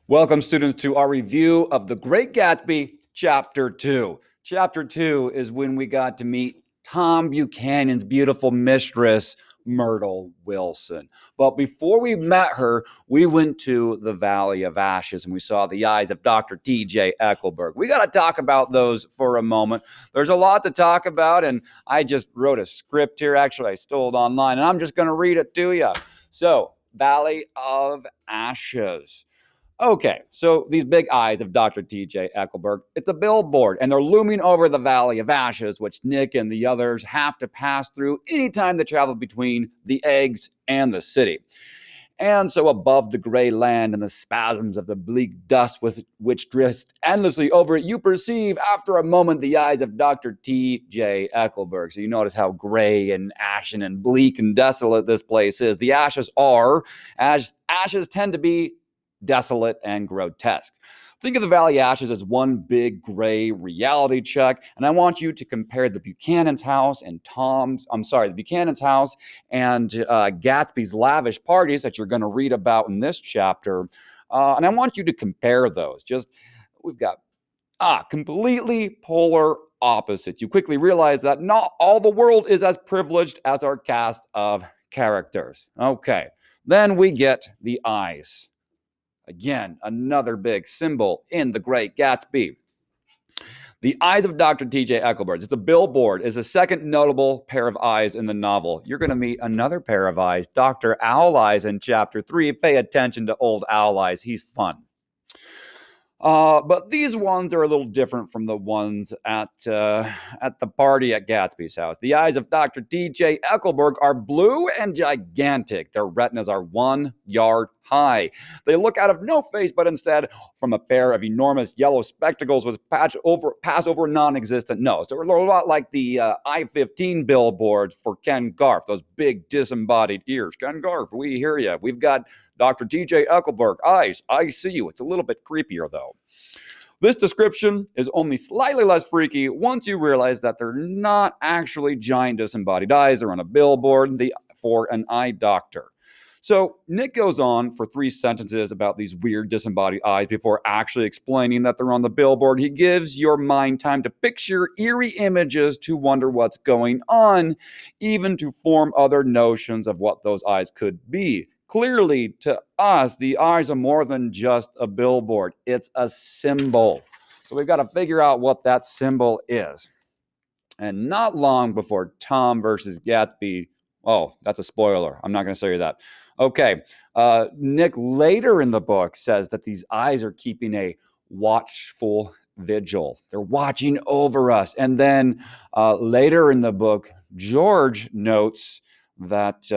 Welcome, students, to our review of The Great Gatsby, Chapter 2. Chapter 2 is when we got to meet Tom Buchanan's beautiful mistress, Myrtle Wilson. But before we met her, we went to the Valley of Ashes and we saw the eyes of Dr. T.J. Eckelberg. We got to talk about those for a moment. There's a lot to talk about, and I just wrote a script here. Actually, I stole it online, and I'm just going to read it to you. So, Valley of Ashes. Okay, so these big eyes of Dr. T.J. Eckelberg, it's a billboard, and they're looming over the Valley of Ashes, which Nick and the others have to pass through anytime they travel between the eggs and the city. And so above the gray land and the spasms of the bleak dust with which drifts endlessly over it, you perceive after a moment the eyes of Dr. T.J. Eckelberg. So you notice how gray and ashen and bleak and desolate this place is. The ashes are, as ashes tend to be, desolate and grotesque. Think of the Valley Ashes as one big gray reality check, and I want you to compare the Buchanan's house and the Buchanan's house and Gatsby's lavish parties that you're going to read about in this chapter, and I want you to compare those. We've got completely polar opposites. You quickly realize that not all the world is as privileged as our cast of characters. Okay, then we get the eyes. Again, another big symbol in The Great Gatsby. The eyes of Dr. T.J. Eckelberg. It's a billboard. It's a second notable pair of eyes in the novel. You're going to meet another pair of eyes, Dr. Owl Eyes in Chapter 3. Pay attention to old Owl Eyes. He's fun. But these ones are a little different from the ones at the party at Gatsby's house. The eyes of Dr. T.J. Eckelberg are blue and gigantic. Their retinas are 1 yard high. They look out of no face, but instead from a pair of enormous yellow spectacles with pass over non-existent nose. They're a lot like the I-15 billboards for Ken Garff, those big disembodied ears. Ken Garff, we hear you. We've got Dr. T.J. Eckelberg, eyes, I see you. It's a little bit creepier, though. This description is only slightly less freaky once you realize that they're not actually giant disembodied eyes. They're on a billboard for an eye doctor. So Nick goes on for 3 sentences about these weird disembodied eyes before actually explaining that they're on the billboard. He gives your mind time to picture eerie images, to wonder what's going on, even to form other notions of what those eyes could be. Clearly, to us, the eyes are more than just a billboard. It's a symbol. So we've got to figure out what that symbol is. And not long before Tom versus Gatsby, oh, that's a spoiler. I'm not going to tell you that. Okay. Nick later in the book says that these eyes are keeping a watchful vigil. They're watching over us. And then later in the book, George notes that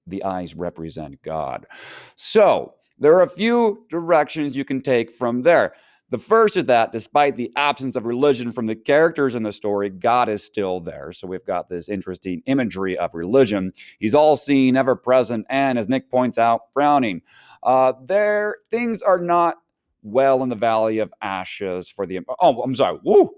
the eyes represent God. So there are a few directions you can take from there. The first is that despite the absence of religion from the characters in the story, God is still there. So we've got this interesting imagery of religion. He's all-seeing, ever-present, and as Nick points out, frowning. Things are not well in the Valley of Ashes for the... Oh, I'm sorry. Woo!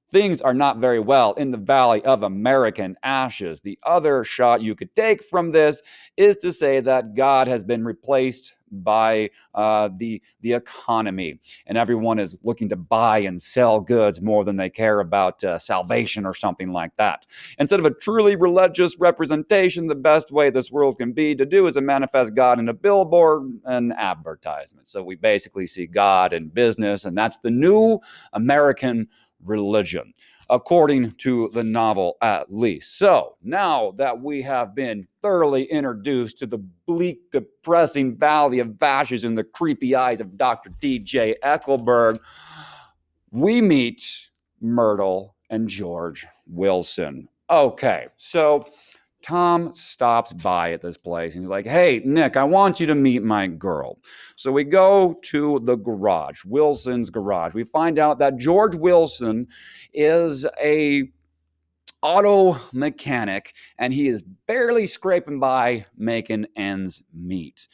Things are not very well in the Valley of American Ashes. The other shot you could take from this is to say that God has been replaced by the economy, and everyone is looking to buy and sell goods more than they care about salvation or something like that. Instead of a truly religious representation, the best way this world can be to do is to manifest God in a billboard and advertisement. So we basically see God in business, and that's the new American religion, according to the novel at least. So now that we have been thoroughly introduced to the bleak, depressing Valley of Ashes in the creepy eyes of Dr. T.J. Eckelberg, we meet Myrtle and George Wilson. Okay, so Tom stops by at this place and he's like, hey, Nick, I want you to meet my girl. So we go to the garage, Wilson's garage. We find out that George Wilson is a auto mechanic and he is barely scraping by making ends meet.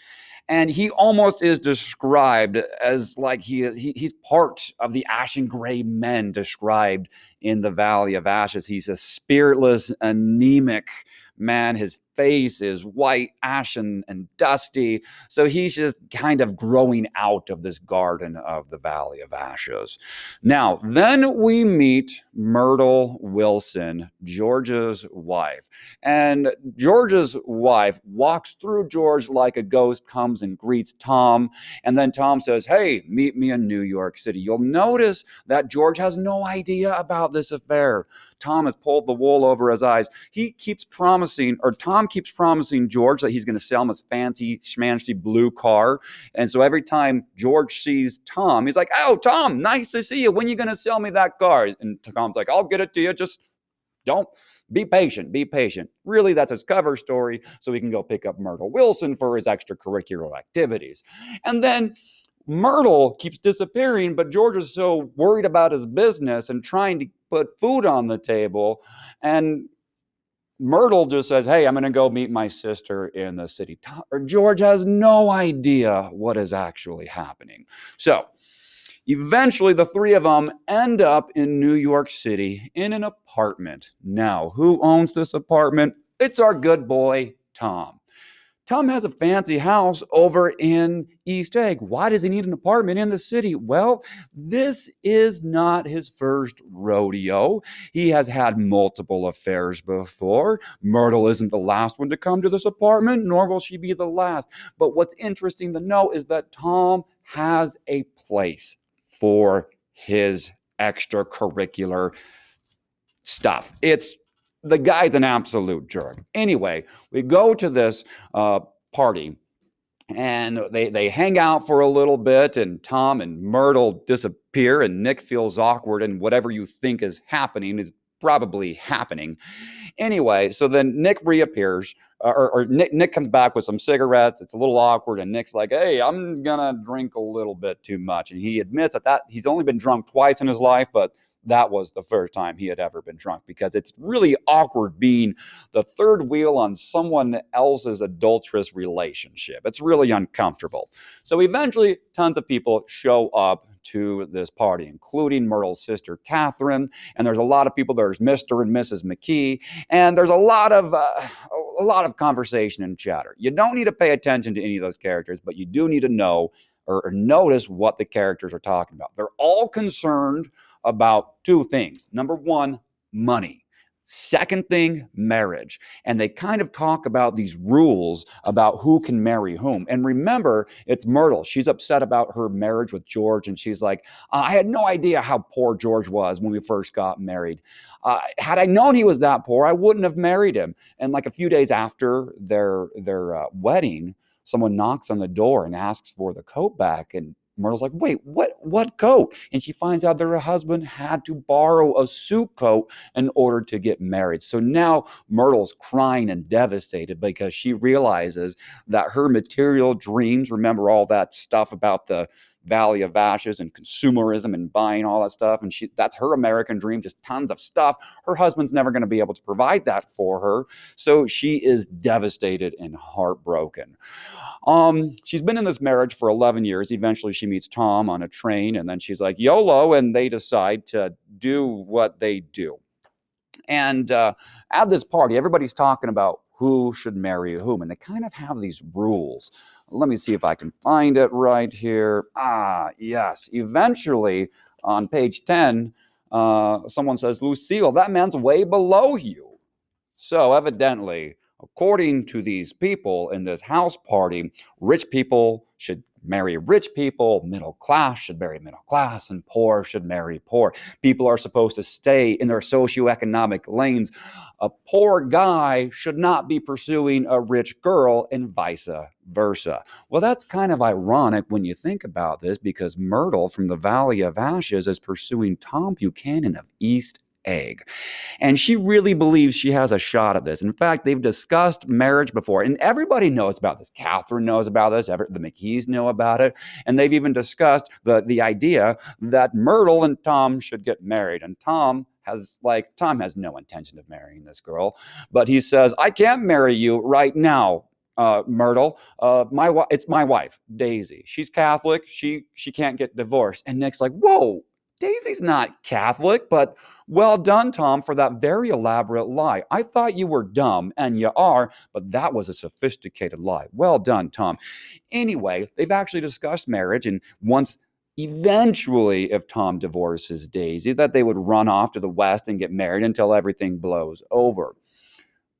And he almost is described as like he's part of the ashen gray men described in the Valley of Ashes. He's a spiritless, anemic man. His face is white, ashen, and dusty. So he's just kind of growing out of this garden of the Valley of Ashes. Now, then we meet Myrtle Wilson, George's wife. And George's wife walks through George like a ghost, comes and greets Tom. And then Tom says, "Hey, meet me in New York City." You'll notice that George has no idea about this affair. Tom has pulled the wool over his eyes. Tom keeps promising George that he's going to sell him his fancy schmancy blue car. And so every time George sees Tom, he's like, "Oh, Tom, nice to see you. When are you going to sell me that car?" And Tom's like, "I'll get it to you. Just don't be patient. Be patient." Really, that's his cover story so he can go pick up Myrtle Wilson for his extracurricular activities. And then Myrtle keeps disappearing, but George is so worried about his business and trying to put food on the table. And Myrtle just says, "Hey, I'm going to go meet my sister in the city." George has no idea what is actually happening. So eventually, the three of them end up in New York City in an apartment. Now, who owns this apartment? It's our good boy, Tom. Tom has a fancy house over in East Egg. Why does he need an apartment in the city? Well, this is not his first rodeo. He has had multiple affairs before. Myrtle isn't the last one to come to this apartment, nor will she be the last. But what's interesting to know is that Tom has a place for his extracurricular stuff. The guy's an absolute jerk. Anyway, we go to this party and they hang out for a little bit, and Tom and Myrtle disappear, and Nick feels awkward, and whatever you think is happening is probably happening. Anyway, so then Nick reappears, or Nick comes back with some cigarettes. It's a little awkward, and Nick's like, "Hey, I'm gonna drink a little bit too much," and he admits that he's only been drunk twice in his life, but that was the first time he had ever been drunk, because it's really awkward being the third wheel on someone else's adulterous relationship. It's really uncomfortable. So eventually, tons of people show up to this party, including Myrtle's sister, Catherine. And there's a lot of people. There's Mr. and Mrs. McKee. And there's a lot of conversation and chatter. You don't need to pay attention to any of those characters, but you do need to know or notice what the characters are talking about. They're all concerned about two things. Number one, money. Second thing, marriage. And they kind of talk about these rules about who can marry whom. And remember, it's Myrtle. She's upset about her marriage with George. And she's like, "I had no idea how poor George was when we first got married. Had I known he was that poor, I wouldn't have married him." And like a few days after their wedding, someone knocks on the door and asks for the coat back. And Myrtle's like, "Wait, what coat?" And she finds out that her husband had to borrow a suit coat in order to get married. So now Myrtle's crying and devastated because she realizes that her material dreams, remember all that stuff about the Valley of Ashes and consumerism and buying all that stuff, and that's her American dream, just tons of stuff. Her husband's never going to be able to provide that for her. So she is devastated and heartbroken. She's been in this marriage for 11 years. Eventually, she meets Tom on a train, and then she's like, YOLO, and they decide to do what they do. And at this party, everybody's talking about who should marry whom, and they kind of have these rules. Let me see if I can find it right here. Yes. Eventually, on page 10, someone says, "Lucille, that man's way below you." So evidently, according to these people in this house party, rich people should marry rich people, middle class should marry middle class, and poor should marry poor. People are supposed to stay in their socioeconomic lanes. A poor guy should not be pursuing a rich girl, and vice versa. Well, that's kind of ironic when you think about this, because Myrtle from the Valley of Ashes is pursuing Tom Buchanan of East Egg. And she really believes she has a shot at this. In fact, they've discussed marriage before, and everybody knows about this. Catherine knows about this. The McKees know about it. And they've even discussed the idea that Myrtle and Tom should get married. And Tom has no intention of marrying this girl, but he says, "I can't marry you right now, Myrtle. It's my wife, Daisy. She's Catholic. She can't get divorced." And Nick's like, "Whoa, Daisy's not Catholic, but well done, Tom, for that very elaborate lie. I thought you were dumb, and you are, but that was a sophisticated lie. Well done, Tom. Anyway, they've actually discussed marriage, and once eventually, if Tom divorces Daisy, that they would run off to the West and get married until everything blows over.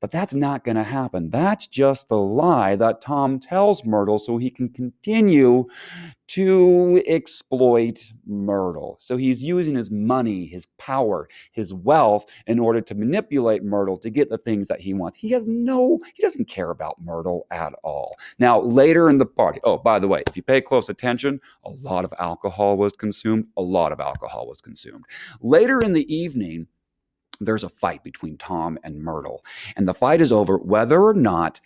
But that's not going to happen. That's just the lie that Tom tells Myrtle so he can continue to exploit Myrtle. So he's using his money, his power, his wealth in order to manipulate Myrtle to get the things that he wants. He doesn't care about Myrtle at all. Now, later in the party, oh, by the way, if you pay close attention, a lot of alcohol was consumed. Later in the evening, there's a fight between Tom and Myrtle. And the fight is over whether or not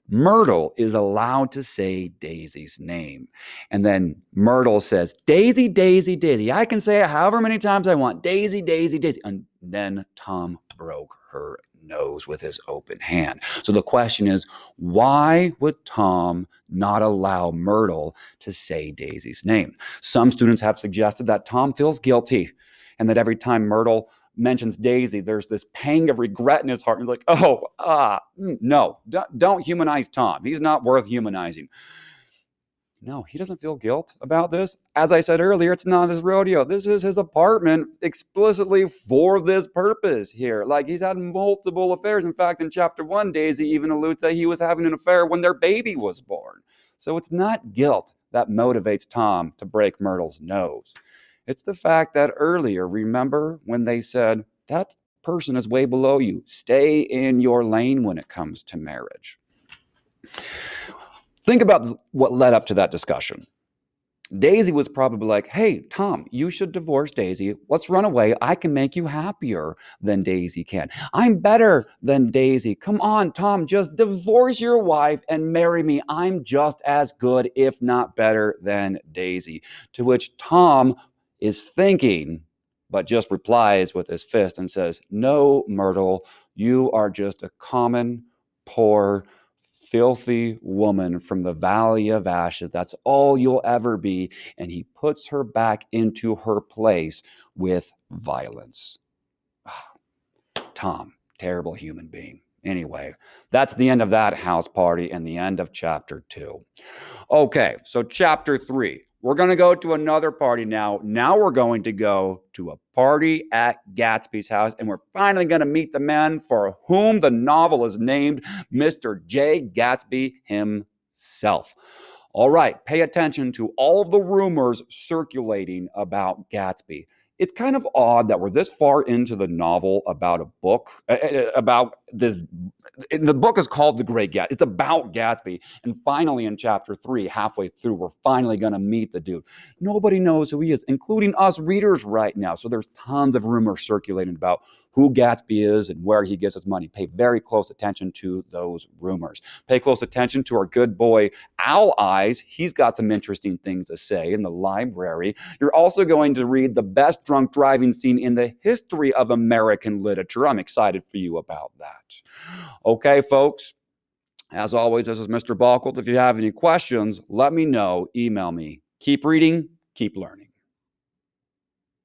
Myrtle is allowed to say Daisy's name. And then Myrtle says, Daisy, Daisy, Daisy. I can say it however many times I want. Daisy, Daisy, Daisy. And then Tom broke her nose with his open hand. So the question is, why would Tom not allow Myrtle to say Daisy's name? Some students have suggested that Tom feels guilty and that every time Myrtle mentions Daisy, there's this pang of regret in his heart. He's like, no, don't humanize Tom. He's not worth humanizing. No, he doesn't feel guilt about this. As I said earlier, it's not his rodeo. This is his apartment explicitly for this purpose here. Like, he's had multiple affairs. In fact, in chapter 1, Daisy even alludes that he was having an affair when their baby was born. So it's not guilt that motivates Tom to break Myrtle's nose. It's the fact that earlier, remember when they said, that person is way below you. Stay in your lane when it comes to marriage. Think about what led up to that discussion. Daisy was probably like, hey, Tom, you should divorce Daisy. Let's run away. I can make you happier than Daisy can. I'm better than Daisy. Come on, Tom, just divorce your wife and marry me. I'm just as good, if not better, than Daisy. To which Tom is thinking, but just replies with his fist and says, no, Myrtle, you are just a common, poor, filthy woman from the Valley of Ashes. That's all you'll ever be. And he puts her back into her place with violence. Tom, terrible human being. Anyway, that's the end of that house party and the end of chapter 2. Okay, so chapter 3. We're going to go to another party now. Now we're going to go to a party at Gatsby's house, and we're finally going to meet the man for whom the novel is named, Mr. J. Gatsby himself. All right, pay attention to all of the rumors circulating about Gatsby. It's kind of odd that we're this far into the novel about a book, about this. The book is called The Great Gatsby. It's about Gatsby. And finally, in chapter 3, halfway through, we're finally going to meet the dude. Nobody knows who he is, including us readers right now. So there's tons of rumors circulating about who Gatsby is and where he gets his money. Pay very close attention to those rumors. Pay close attention to our good boy, Owl Eyes. He's got some interesting things to say in the library. You're also going to read the best drunk driving scene in the history of American literature. I'm excited for you about that. Okay, folks. As always, this is Mr. Balkelt. If you have any questions, let me know. Email me. Keep reading, keep learning.